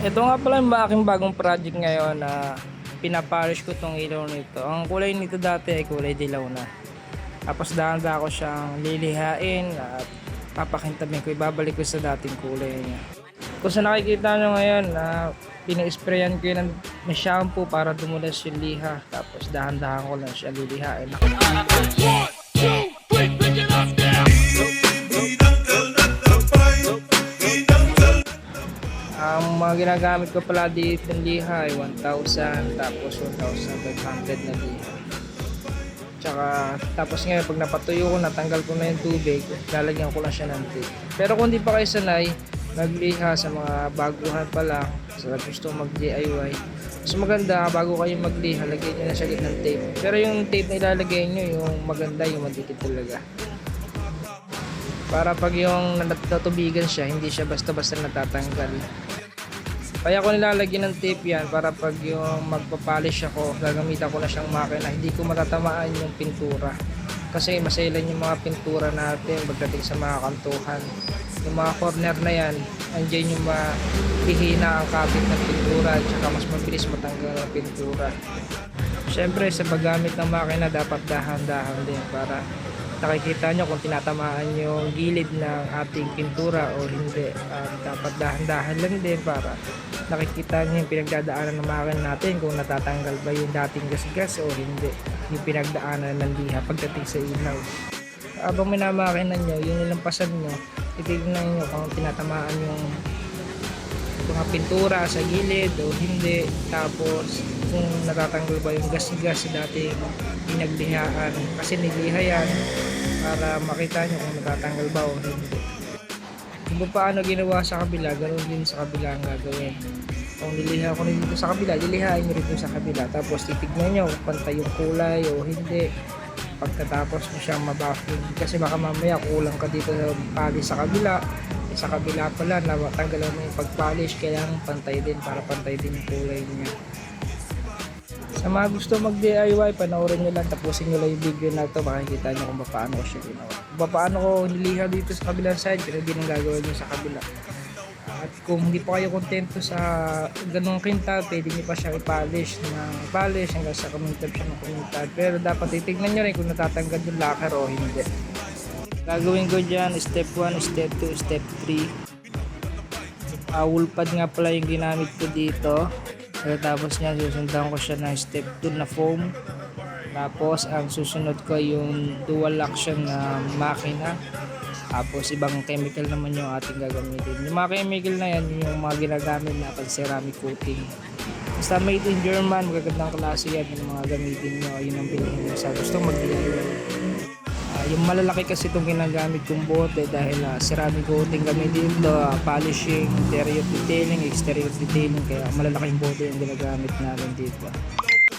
Ito nga pala yung aking bagong project ngayon na pinapolish ko tong ilaw nito. Ang kulay nito dati ay kulay dilaw na. Tapos dahan-dahan ko siyang lilihain at papakintabin ko, ibabalik ko sa dating kulay niya. Kung sa nakikita nyo ngayon na pini-sprayan ko yun ng shampoo para dumulas yung liha. Tapos dahan-dahan ko lang siya lilihain. Ang mga ginagamit ko pala dito ng liha ay 1,000 tapos 1,500 na liha. Tsaka tapos ngayon pag napatuyo ko, natanggal ko na yung tubig, lalagyan ko lang siya ng tape. Pero kung di pa kayo sanay magliha sa mga baguhan pa lang, sa gusto mag DIY, mas maganda bago kayo magliha, lagyan nyo na siya ng tape. Pero yung tape na ilalagay nyo, yung maganda, yung madikit talaga. Para pag yung natutubigan siya, hindi siya basta-basta natatanggal. Kaya ko nilalagyan ng tape yan para pag yung magpapolish ako, gagamitan ko na siyang makina, hindi ko matatamaan yung pintura. Kasi masailan yung mga pintura natin pagdating sa mga kantuhan. Yung mga corner na yan, andyan yung mahihina ang kapit ng pintura at saka mas mabilis matanggal ang pintura. Siyempre sa paggamit ng makina dapat dahan-dahan din para nakikita nyo kung tinatamaan yung gilid ng ating pintura o hindi. Dapat dahan-dahan lang din para nakikita nyo yung pinagdadaanan ng makina natin kung natatanggal ba yung dating gasgas o hindi, yung pinagdaanan ng liha pagdating sa ilaw. Habang minamakina nyo, yung nilampasan nyo, titignan nyo kung tinatamaan yung mga pintura sa gilid o hindi, tapos kung natatanggal ba yung gas-gas sa dating pinaglihaan, kasi niliha yan para makita nyo kung natatanggal ba o hindi. Kung paano ginawa sa kabila, ganoon din sa kabila ang gagawin. Kung niliha ko rin dito sa kabila, lilihain nyo rin dito sa kabila, tapos titignan nyo kung pantay yung kulay o hindi pagkatapos mo siyang mabuffing, kasi baka mamaya kulang ka dito sa polish sa kabila pala na tanggalan mo yung pag-polish, kailangan pantay din para pantay din yung kulay niya. Sa mga gusto mag DIY, panoorin nyo lang, tapusin nyo lang yung video na ito, makikita nyo kung paano ko siya ginawa, kung paano ko niliha dito sa kabilang side, pero din ang gagawin nyo sa kabila. At kung hindi pa kayo kontento sa ganong kintab, pwede nyo pa siya i-polish ng polish hanggang sa kumintab siya ng kumintab. Pero dapat titignan nyo rin kung natatanggal yung lacquer o hindi. Gagawin ko dyan, step 1, step 2, step 3. Wool pad nga pala yung ginamit ko dito. Tapos niya susundan ko siya ng step 2 na foam. Tapos ang susunod ko yung dual action na makina. Tapos ibang chemical naman yung ating gagamitin. Yung mga chemical na yan, yung mga ginagamit na pag ceramic coating. Basta made in German, magagandang klase yan yung mga gamitin nyo. Yun ang bilhin nyo sa gustong mag-DIY. Yung malalaki kasi itong ginagamit kong bote dahil ceramic coating kami dito, polishing, interior detailing, exterior detailing, kaya malalaking bote yung ginagamit namin dito.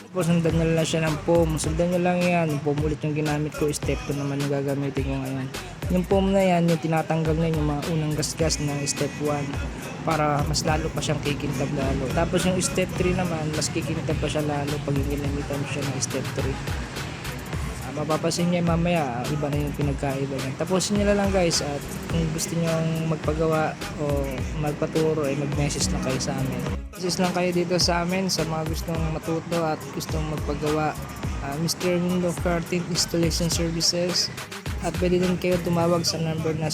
Tapos sundan nyo lang siya ng foam, sundan nyo lang yan, yung foam ulit yung ginamit ko, step 2 naman yung gagamitin ko ngayon. Yung foam na yan, yung tinatanggal na yung mga unang gasgas ng step 1 para mas lalo pa siyang kikintab lalo. Tapos yung step 3 naman, mas kikintab pa siya lalo pag ginamitan mo siya ng step 3. Mapapasin niya mamaya, iba na yung pinagkaiba niya. Tapusin niyo lang guys, at kung gusto niyo magpagawa o magpaturo ay mag-message lang kayo sa amin. Message lang kayo dito sa amin sa mga gustong matuto at gustong magpagawa. Mr. Window Curtain Installation Services. At pwede din kayo tumawag sa number na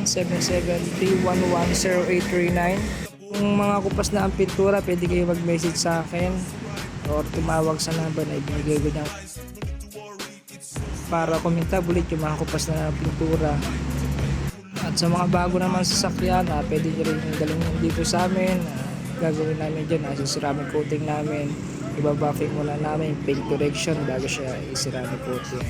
0977-311-0839. Kung mga kupas na ang pintura, pwede kayo mag-message sa akin or tumawag sa number na ibigay ko niya para kumintab ulit yung mga kupas na pintura. At sa mga bago naman sasakyan, pwede nyo rin yung galing dito sa amin. Gagawin namin dyan, ceramic coating namin, ibabuffing muna namin, paint correction bago siya i-ceramic coating.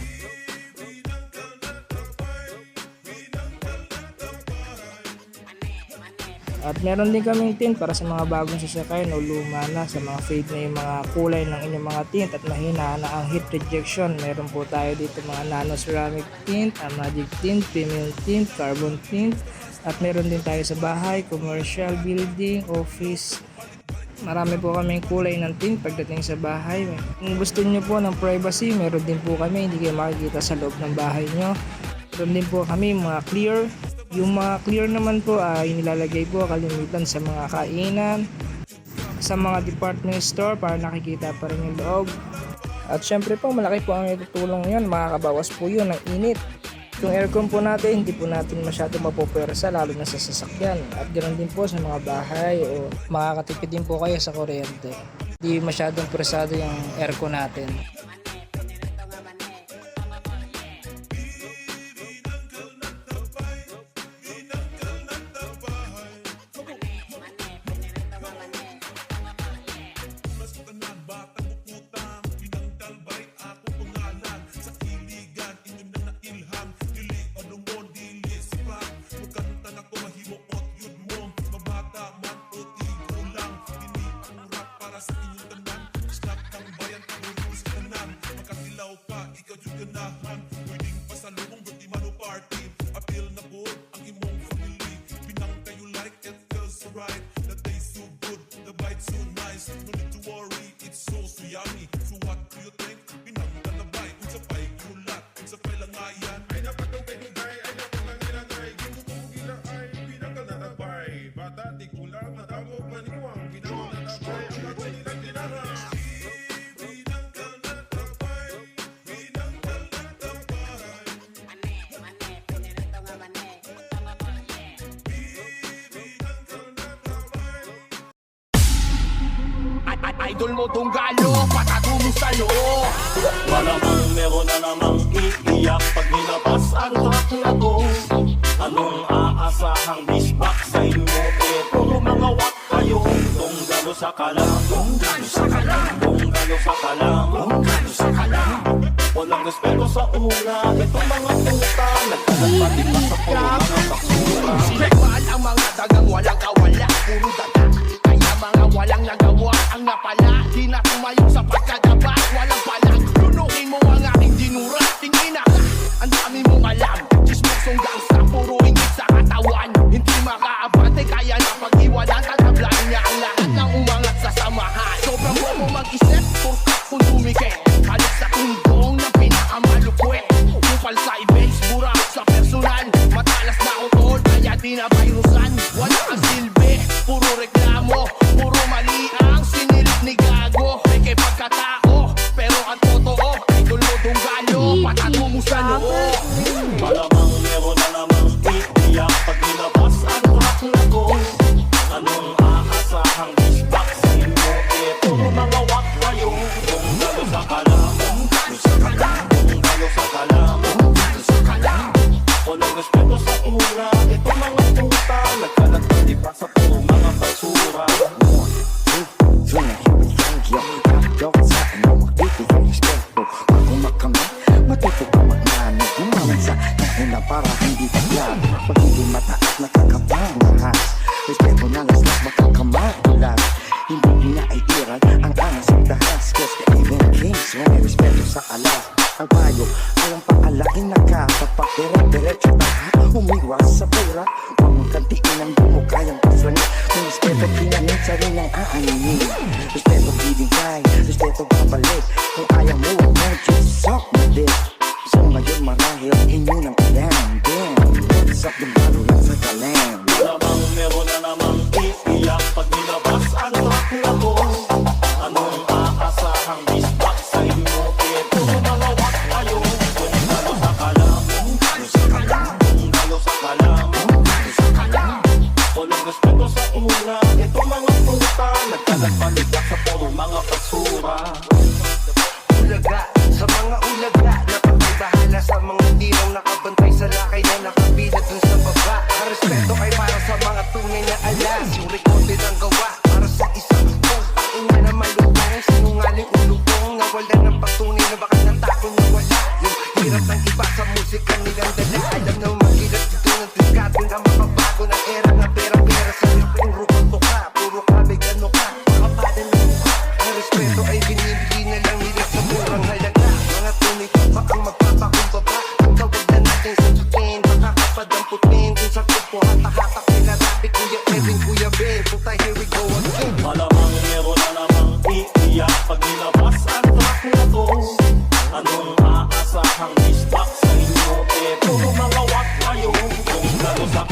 At meron din kaming tint para sa mga bagong sasakyan o luma na, sa mga fade na yung mga kulay ng inyong mga tint at mahina na ang heat rejection. Meron po tayo dito mga nano ceramic tint, magic tint, premium tint, carbon tint. At meron din tayo sa bahay, commercial, building, office. Marami po kaming kulay ng tint pagdating sa bahay. Kung gusto niyo po ng privacy, meron din po kami, hindi kayo makikita sa loob ng bahay nyo. Meron din po kami mga clear Yung mga clear naman po ay nilalagay po kalimitan sa mga kainan, sa mga department store para nakikita pa rin yung loob. At syempre po malaki po ang itutulong yan, makakabawas po yun ng init. Yung aircon po natin, hindi po natin masyado mapopwersa lalo na sa sasakyan. At ganoon din po sa mga bahay o makakatipid din po kayo sa kuryente. Hindi masyadong presado yung aircon natin. Idol mo tong galo, patago mo sa loob. Malamang meron na namang iiyak pag nilabas ang track na to. Anong aasahang bisbak sa inyo? Puro mga wak kayo. Tunggalo sa kalam, tunggalo sa kalam, tunggalo sa kalam, tunggalo sa kalam. Walang respeto sa una, itong mga puta nagkakapati pa sa puro mga baksura. Sinagwal ang mga dagang walang kawala, puro daga. Kaya mga walang nagawa ang napala. Di na tumayo sa pagkadaba, walang palang. Lunukin mo ang aking dinura, tingina ka. Ang dami mong alam, chismosong gangsta, puro ingit sa katawan. Hindi makaabante, kaya na pag-iwanan. Tatablain niya ang lahat ng umangat sa samahan. Sobrang bobo mag-isip, turkak kung dumikit. Halos sa tundong ng pinakamalupwet. Kupal sa ibase, burak sa personal. Matalas na utol, kaya di na virusan. Wala kang silbi, puro reklamo, puro mali ang sinilit ni Gago. May pagkatao, pero ang totoo, idol mo dunggalo, patago mo sa loob. Malamang meron na namang iiyak pag nilabas ang track na to. Anong aasahang bisbak sa inyo? Puro mga wak kayo. Tunggalo sa kalam, tunggalo sa kalam, tunggalo sa kalam, tunggalo sa kalam. Walang respeto sa una, itong mga puta nagkalagpati pa sa puro mga basura. Matuto ka magmano, gumaman sa nauna para hindi taglag. Pag hindi mataas, nakakapangahas. Respeto na laslas, makakamagulas. Hindi pinaiiran ang angas ng dahas. Cause even kings, may respeto sa alas. Ang payo, alang paalakin nakakapagdire-diretso lahat. Umiwas sa pura, huwag mong kantiin ang bumo, kayang paslangin. May respeto, pinanin sa rin ang aaninin. Respeto, bibigay, respeto, babalik. Kung ayaw mo, huwag mo, just suck my dick. So ngayon marahil inyo ng alam. Damn, what's up, yung balo lang sa kalam. Malamang meron na namang iiyak pag nilabas ang track na to. Anong aasahang bisbak sa inyo? Puro mga wak kayo. Tunggalo sa kalam, tunggalo sa kalam, tunggalo sa kalam, tunggalo sa kalam. Walang respeto sa una, itong mga puta nagkalagpalitak sa puro mga basura. Ulaga, sa mga ulaga napagbahala sa mga tirang nakabantay sa lakay na nakabilat dun sa baba. Ang respeto ay para sa mga tunay na alas. Yung rekote ng gawa para sa isang kong ina na malubong. Sinungaling ulubong na wala ng patunay na baka natakon na wala. Yung hirap ng iba sa musika nilang dala. Alam na magilat dito ng tiskatin ang mapabago ng era na pera-pera sa yung rupang tuka. Puro kabig ano ka, makapadan mo ka. Ang respeto ay binibigay na lang nila sa murang halaga. Mga tunay pa ba ang magpapakumbaba? Ang tawag na natin sa tutin, makakapadamputin. Kung sa kupo hata-hatak nila rapi, Kuya Edwin, Kuya Ben. Puta, here we go again. Malamang meron na namang iiyak pag nilabas ang track na to. Anong aasahang bisbak sa inyo? Puro mga wak kayo. Tunggalo sa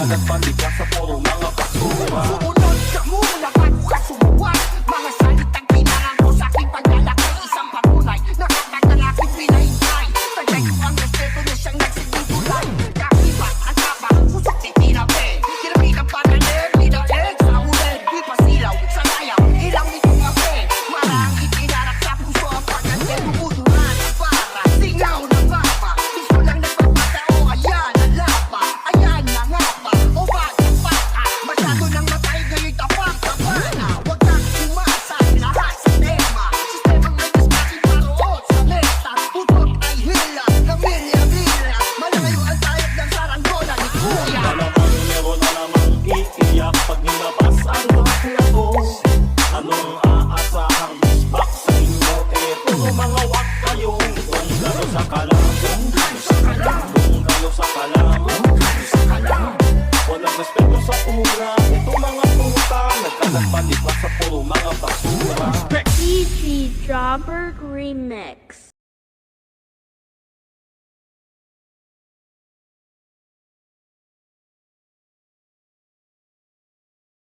Nagkalat ka sa puro mga basura. Sumunod ka muna bago ka sumuwag. Mga salitang kailangan ko sa aking paglalaki. Isang patunay, nakatagal aking pinahintay. Tagay ko ang respeto na siyang nagsilbing tulay. Kakibat, ang tapang, pusok titinabi. Kinamitan pa na leg, ninaeg sa uleg. Di pa silaw, sa layaw, ilaw nito kape. Marang itinarak sa puso ang pagkante. Bumuduran ang para, singaw ng baba. Gusto lang nagpapatao, ayan ang laba. Ayan na nga ba, o bakit pa ka? Masyado nang matay ngayon tapang kapana. Huwag kang umasa, lahat sa tema. Sistemang may dispasin paroon sa meta. Putot ay hila, na milya-milya. Malayo ang tayag ng saranggola ni Kuya. Malamang meron na namang iiyak pag nilabas ang bakla ko. Anong aasahang disbak sa inyo? Puro mga wak kayo. Kung galo sa kalam, kung galo sa kalam, walang respeto sa una. Ito mga puta, nagkalat sa puro mga basura. DG Jobberg Remix.